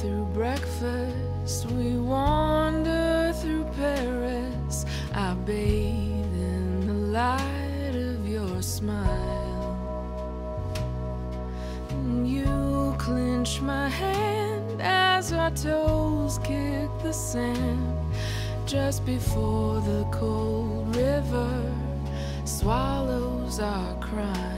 through breakfast, we wander through Paris. I bathe in the light of your smile. You clench my hand as our toes kick the sand, just before the cold river swallows our crime.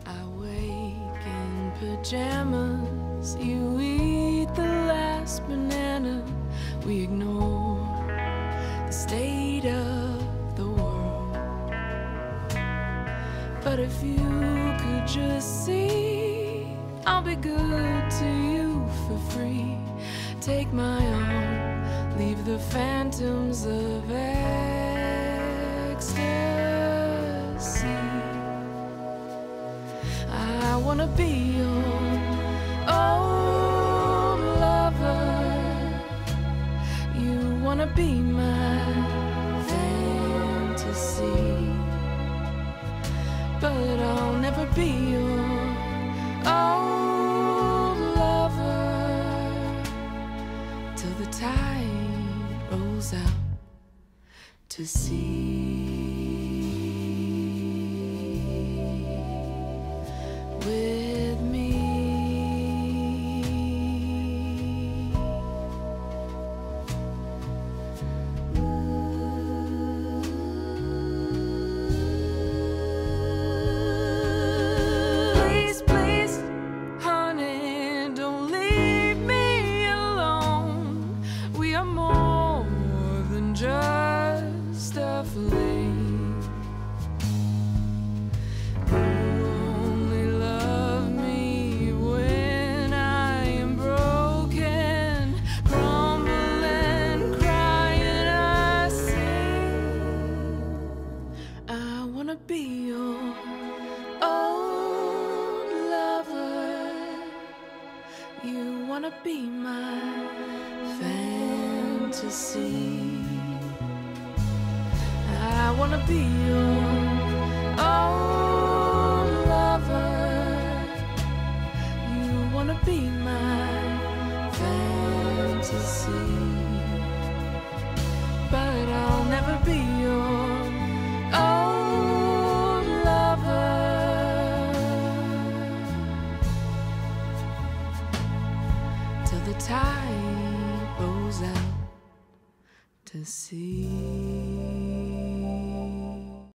I wake in pajamas, you eat the last banana. We ignore the state of the world. But if you could just see, I'll be good to you for free. Take my arm, leave the phantoms of ecstasy. I wanna be your old lover. You wanna be my fantasy, but I'll never be your old lover till the tide rolls out to sea. With me, please, please, honey, don't leave me alone. We are more than just a flame. Be your old lover. You wanna be my fantasy. I wanna be your old lover. You wanna be my fantasy, but I'll never be your till the tide rolls out to sea.